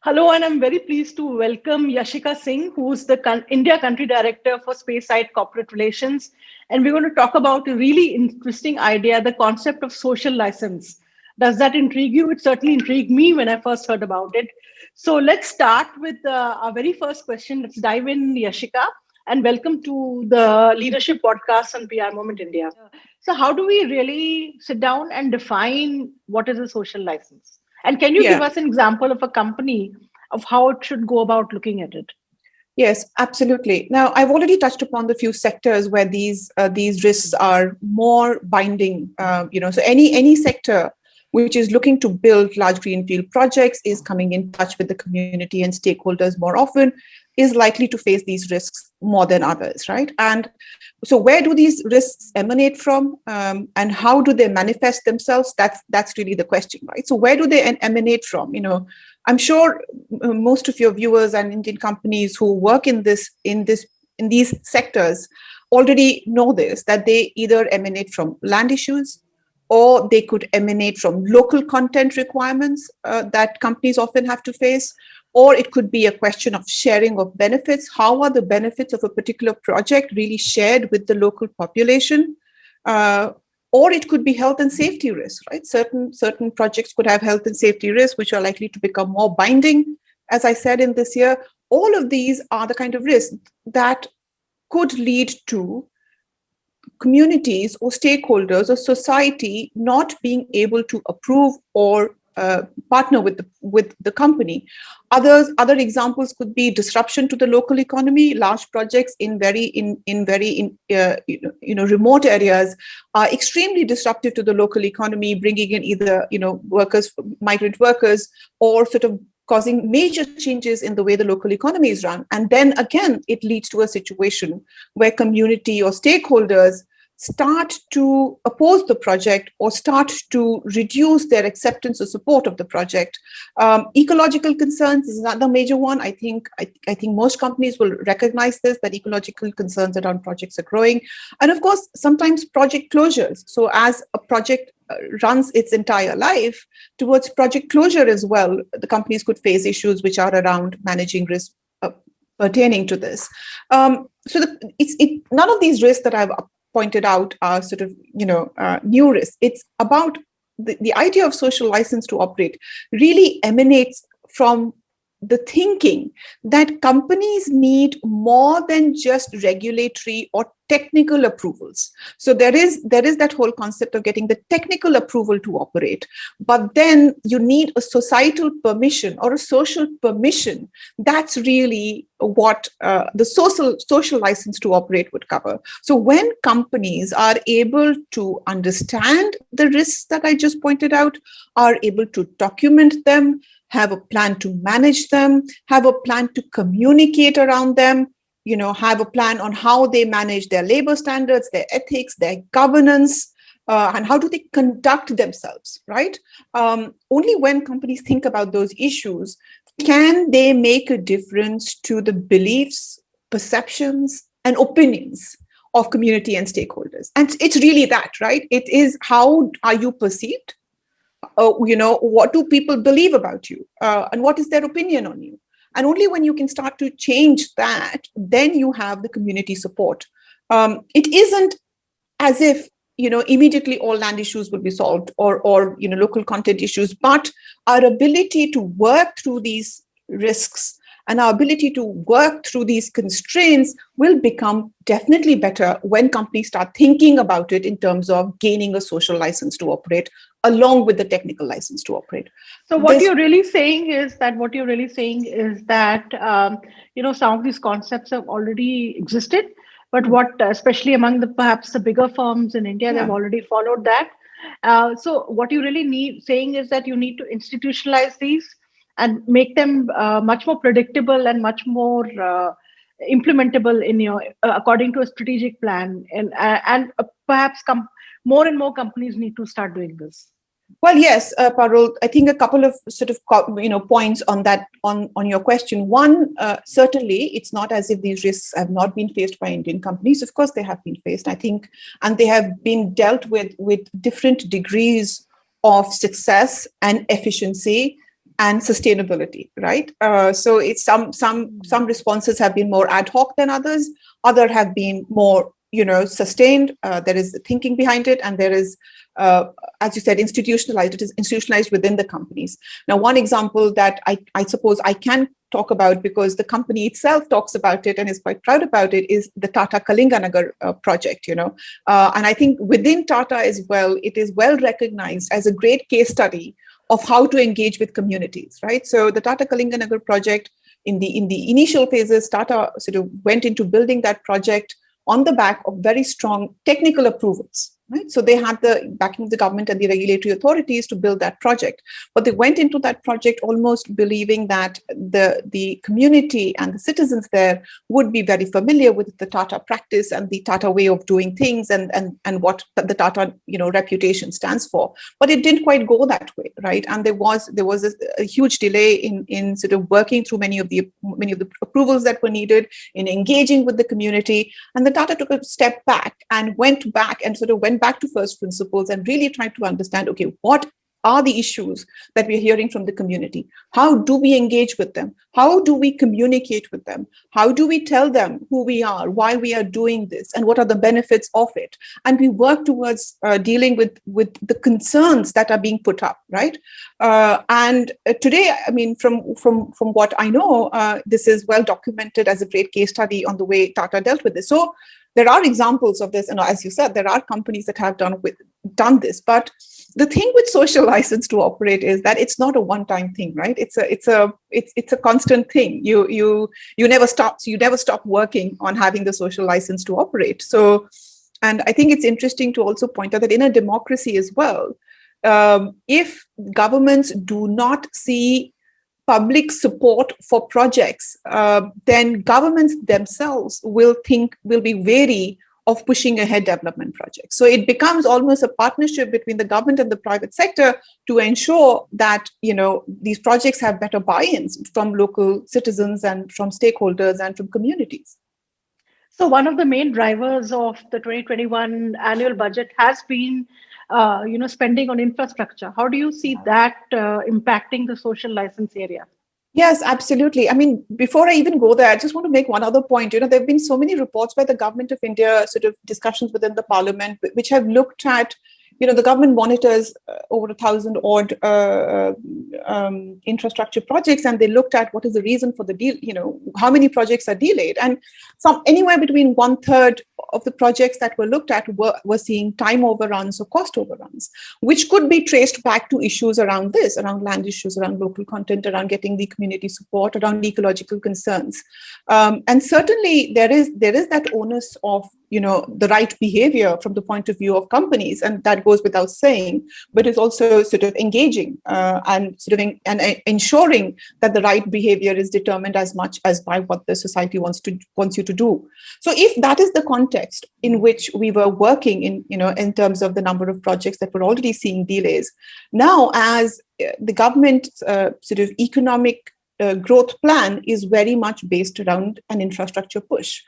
Hello, and I'm very pleased to welcome Yashika Singh, who's the India Country Director for Spaceside Corporate Relations. And we're going to talk about a really interesting idea, the concept of social license. Does that intrigue you? It certainly intrigued me when I first heard about it. So let's start with our very first question. Let's dive in, Yashika, and welcome to the Leadership Podcast on PR Moment India. So, how do we really sit down and define what is a social license? And can you give Yeah, us an example of a company of how it should go about looking at it? yes, absolutely. Now, I've already touched upon the few sectors where these risks are more binding. So any sector which is looking to build large greenfield projects is coming in touch with the community and stakeholders more often, is likely to face these risks more than others, right? And so, where do these risks emanate from, and how do they manifest themselves? That's really the question, right? So, where do they emanate from? I'm sure most of your viewers and Indian companies who work in these sectors already know this, that they either emanate from land issues, or they could emanate from local content requirements that companies often have to face, or it could be a question of sharing of benefits. How are the benefits of a particular project really shared with the local population? Uh, or it could be health and safety risks, right? Certain projects could have health and safety risks, which are likely to become more binding, as I said, in this year. All of these are the kind of risks that could lead to communities or stakeholders or society not being able to approve or partner with the company. Other examples could be disruption to the local economy. Large projects in very remote areas are extremely disruptive to the local economy, bringing in either workers, migrant workers, or sort of causing major changes in the way the local economy is run. And then again, it leads to a situation where community or stakeholders start to oppose the project or start to reduce their acceptance or support of the project. Ecological concerns is another major one. I think most companies will recognize this, that ecological concerns around projects are growing. And of course, sometimes project closures. So as a project runs its entire life towards project closure as well, the companies could face issues which are around managing risk pertaining to this. None of these risks that I've pointed out are sort of new risks. It's about the idea of social license to operate really emanates from the thinking that companies need more than just regulatory or technical approvals. So there is that whole concept of getting the technical approval to operate, but then you need a societal permission or a social permission. That's really what the social license to operate would cover. So when companies are able to understand the risks that I just pointed out, are able to document them, have a plan to manage them, have a plan to communicate around them, have a plan on how they manage their labor standards, their ethics, their governance, and how do they conduct themselves, right? Only when companies think about those issues can they make a difference to the beliefs, perceptions, and opinions of community and stakeholders. And it's really that, right? It is, how are you perceived? What do people believe about you, and what is their opinion on you? And only when you can start to change that, then you have the community support. It isn't as if immediately all land issues will be solved, or local content issues, but our ability to work through these risks and our ability to work through these constraints will become definitely better when companies start thinking about it in terms of gaining a social license to operate along with the technical license to operate. So This what you're really saying is that some of these concepts have already existed, but what especially among the perhaps the bigger firms in India, they've yeah. already followed that. So what you really need saying is that you need to institutionalize these and make them much more predictable and much more implementable in your according to a strategic plan, and perhaps more and more companies need to start doing this. Well, yes, Parul, I think a couple of sort of points on that, on your question. One, certainly, it's not as if these risks have not been faced by Indian companies. Of course, they have been faced, I think, and they have been dealt with different degrees of success and efficiency, and sustainability, right? So it's some responses have been more ad hoc than others. Other have been more, sustained. There is thinking behind it, and there is, as you said, institutionalized. It is institutionalized within the companies. Now, one example that I suppose I can talk about, because the company itself talks about it and is quite proud about it, is the Tata Kalinganagar project. And I think within Tata as well, it is well recognized as a great case study of how to engage with communities, right? So the Tata Kalinganagar project, in the initial phases, Tata sort of went into building that project on the back of very strong technical approvals. Right? So they had the backing of the government and the regulatory authorities to build that project. But they went into that project almost believing that the community and the citizens there would be very familiar with the Tata practice and the Tata way of doing things, and what the Tata reputation stands for. But it didn't quite go that way, right? And there was a huge delay in sort of working through many of the approvals that were needed, in engaging with the community. And the Tata took a step back and went back to first principles and really tried to understand, okay, what are the issues that we're hearing from the community? How do we engage with them? How do we communicate with them? How do we tell them who we are, why we are doing this, and what are the benefits of it? And we work towards dealing with the concerns that are being put up, right? And today, I mean, from what I know, this is well documented as a great case study on the way Tata dealt with this. So there are examples of this, and as you said, there are companies that have done this. But the thing with social license to operate is that it's not a one-time thing, right? It's a constant thing. You never stop. So you never stop working on having the social license to operate. So, and I think it's interesting to also point out that in a democracy as well, if governments do not see public support for projects, then governments themselves will be wary of pushing ahead development projects. So it becomes almost a partnership between the government and the private sector to ensure that these projects have better buy-ins from local citizens and from stakeholders and from communities. So one of the main drivers of the 2021 annual budget has been spending on infrastructure. How do you see that impacting the social license area? Yes, absolutely. I mean, before I even go there, I just want to make one other point. There have been so many reports by the government of India, sort of discussions within the parliament, which have looked at, the government monitors over 1,000 odd infrastructure projects, and they looked at what is the reason for the deal, how many projects are delayed. And anywhere between 1/3 of the projects that were looked at were seeing time overruns or cost overruns, which could be traced back to issues around land issues, around local content, around getting the community support, around ecological concerns. And certainly there is that onus of the right behavior from the point of view of companies, and that goes without saying, but it's also sort of engaging and ensuring that the right behavior is determined as much as by what the society wants you to do. So if that is the context in which we were working in terms of the number of projects that were already seeing delays, now as the government sort of economic growth plan is very much based around an infrastructure push.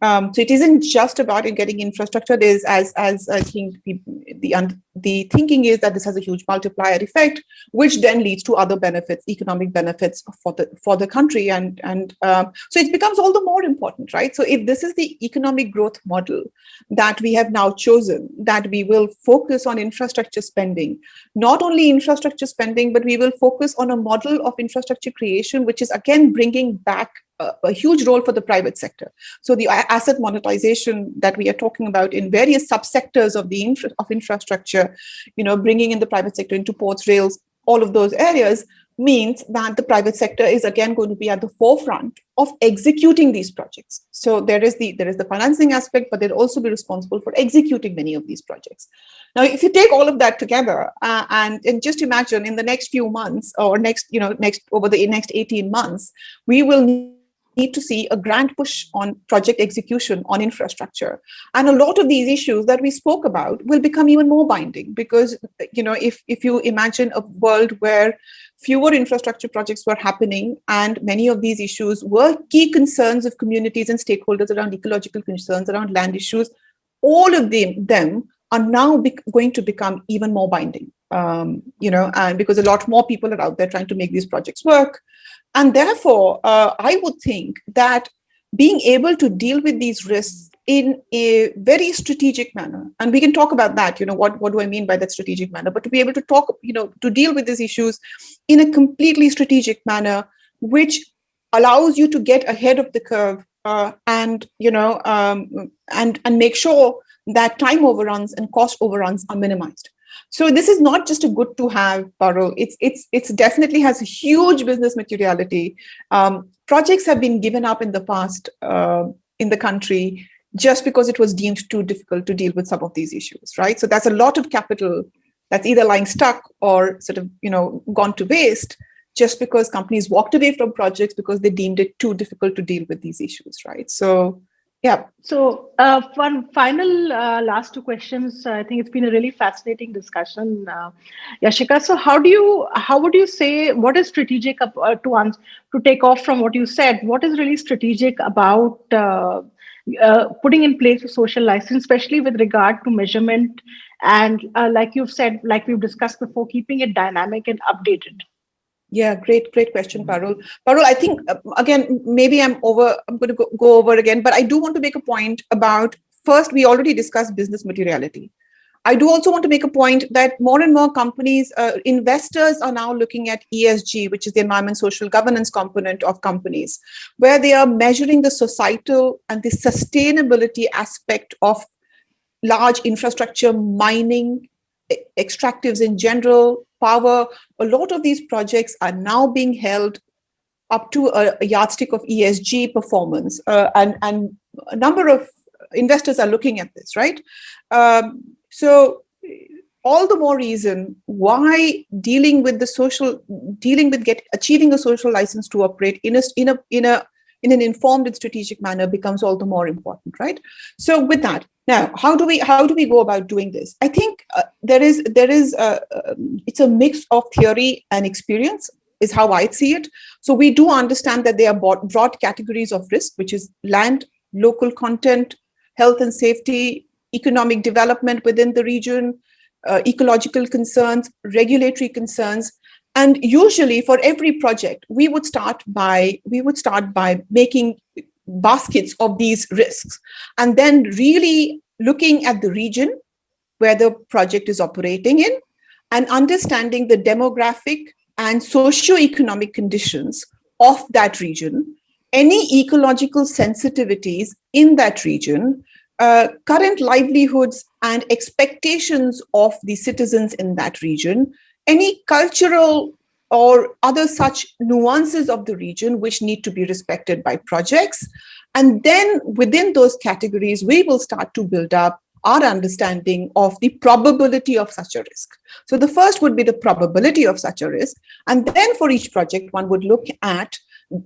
So it isn't just about getting infrastructure. There's, as I think the thinking is that this has a huge multiplier effect, which then leads to other benefits, economic benefits for the country, and so it becomes all the more important, right? So if this is the economic growth model that we have now chosen, that we will focus on infrastructure spending, not only infrastructure spending, but we will focus on a model of infrastructure creation, which is again bringing back a huge role for the private sector. So the asset monetization that we are talking about in various subsectors of the infrastructure, bringing in the private sector into ports, rails, all of those areas, means that the private sector is again going to be at the forefront of executing these projects. So there is the financing aspect, but they'll also be responsible for executing many of these projects. Now, if you take all of that together and just imagine in the next few months or over the next 18 months, we will need to see a grand push on project execution on infrastructure. And a lot of these issues that we spoke about will become even more binding, because, if you imagine a world where fewer infrastructure projects were happening and many of these issues were key concerns of communities and stakeholders around ecological concerns, around land issues, all of them are now going to become even more binding. and because a lot more people are out there trying to make these projects work. And therefore, I would think that being able to deal with these risks in a very strategic manner, and we can talk about that, what do I mean by that strategic manner, but to be able to talk, to deal with these issues in a completely strategic manner, which allows you to get ahead of the curve, and make sure that time overruns and cost overruns are minimized. So this is not just a good to have, Parul. It's definitely has a huge business materiality. Projects have been given up in the past in the country just because it was deemed too difficult to deal with some of these issues, right? So that's a lot of capital that's either lying stuck or sort of gone to waste just because companies walked away from projects because they deemed it too difficult to deal with these issues, right? So yeah. So one final last two questions. I think it's been a really fascinating discussion, Yashika. So how would you say, what is strategic to take off from what you said? What is really strategic about putting in place a social license, especially with regard to measurement and like you've said, like we've discussed before, keeping it dynamic and updated? Yeah, great question, Parul. Parul, I think, again, maybe I'm going to go over again, but I do want to make a point about, first, we already discussed business materiality. I do also want to make a point that more and more companies, investors are now looking at ESG, which is the environment, social governance component of companies, where they are measuring the societal and the sustainability aspect of large infrastructure, mining, extractives in general, power. A lot of these projects are now being held up to a yardstick of ESG performance, and a number of investors are looking at this, right? So all the more reason why achieving a social license to operate in an informed and strategic manner becomes all the more important, right? So with that, now, how do we go about doing this? I think it's a mix of theory and experience, is how I see it. So we do understand that there are broad categories of risk, which is land, local content, health and safety, economic development within the region, ecological concerns, regulatory concerns. And usually for every project, we would start by making baskets of these risks, and then really looking at the region where the project is operating in and understanding the demographic and socio-economic conditions of that region, any ecological sensitivities in that region, current livelihoods and expectations of the citizens in that region, any cultural or other such nuances of the region which need to be respected by projects. And then within those categories, we will start to build up our understanding of the probability of such a risk. So the first would be the probability of such a risk. And then for each project, one would look at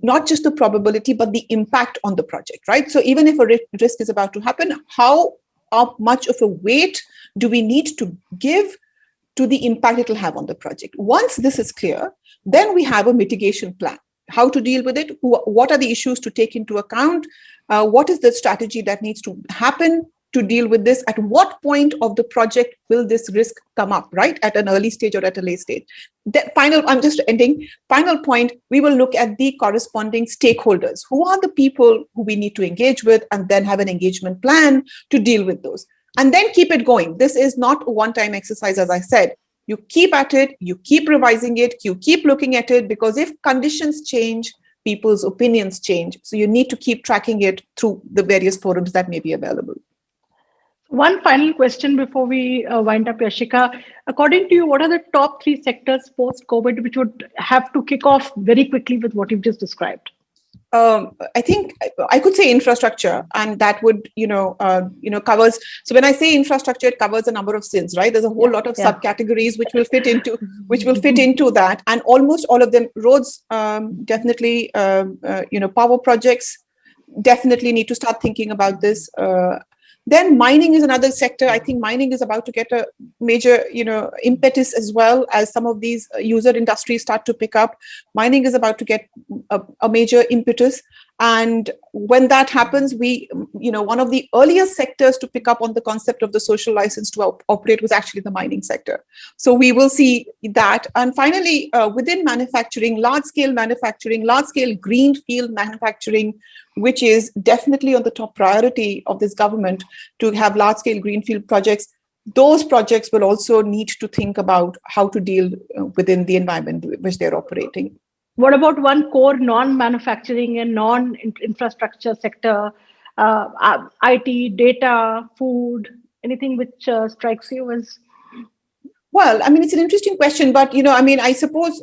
not just the probability, but the impact on the project, right? So even if a risk is about to happen, how much of a weight do we need to give to the impact it will have on the project? Once this is clear, then we have a mitigation plan. How to deal with it? What are the issues to take into account? What is the strategy that needs to happen to deal with this? At what point of the project will this risk come up, right? At an early stage or at a late stage? I'm just ending. Final point, we will look at the corresponding stakeholders. Who are the people who we need to engage with, and then have an engagement plan to deal with those. And then keep it going. This is not a one-time exercise, as I said. You keep at it, you keep revising it, you keep looking at it, because if conditions change, people's opinions change. So you need to keep tracking it through the various forums that may be available. One final question before we wind up, Yashika. According to you, what are the top 3 sectors post-COVID which would have to kick off very quickly with what you've just described? I think I could say infrastructure, and that would, covers. So when I say infrastructure, it covers a number of sins, right? There's a whole lot of subcategories which will fit into that, and almost all of them. Roads, definitely, power projects definitely need to start thinking about this. Then mining is another sector. I think mining is about to get a major, impetus as well, as some of these user industries start to pick up. Mining is about to get a major impetus. And when that happens, one of the earliest sectors to pick up on the concept of the social license to operate was actually the mining sector. So we will see that. And finally, within manufacturing, large-scale greenfield manufacturing, which is definitely on the top priority of this government to have large-scale greenfield projects. Those projects will also need to think about how to deal within the environment which they're operating. What about one core non-manufacturing and non-infrastructure sector, IT, data, food, anything which strikes you as? Well, I mean, it's an interesting question, but I suppose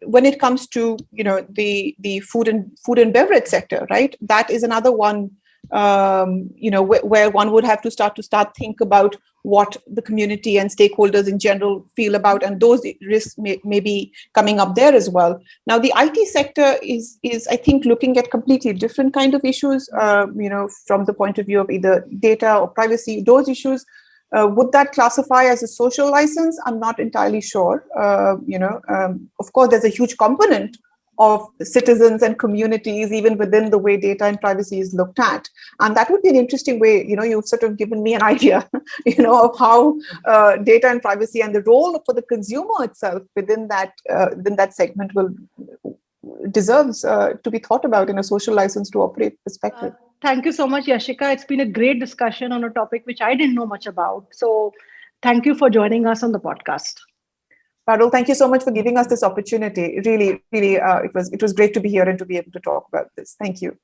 when it comes to the food and beverage sector, right? That is another one, where one would have to start think about what the community and stakeholders in general feel about, and those risks may be coming up there as well. Now, the IT sector is I think looking at completely different kind of issues, from the point of view of either data or privacy. Those issues. Would that classify as a social license? I'm not entirely sure. Of course, there's a huge component of citizens and communities, even within the way data and privacy is looked at. And that would be an interesting way, you've sort of given me an idea, of how data and privacy and the role for the consumer itself within that segment deserves to be thought about in a social license to operate perspective. Thank you so much, Yashika. It's been a great discussion on a topic which I didn't know much about. So thank you for joining us on the podcast. Parul, thank you so much for giving us this opportunity. Really, it was great to be here and to be able to talk about this. Thank you.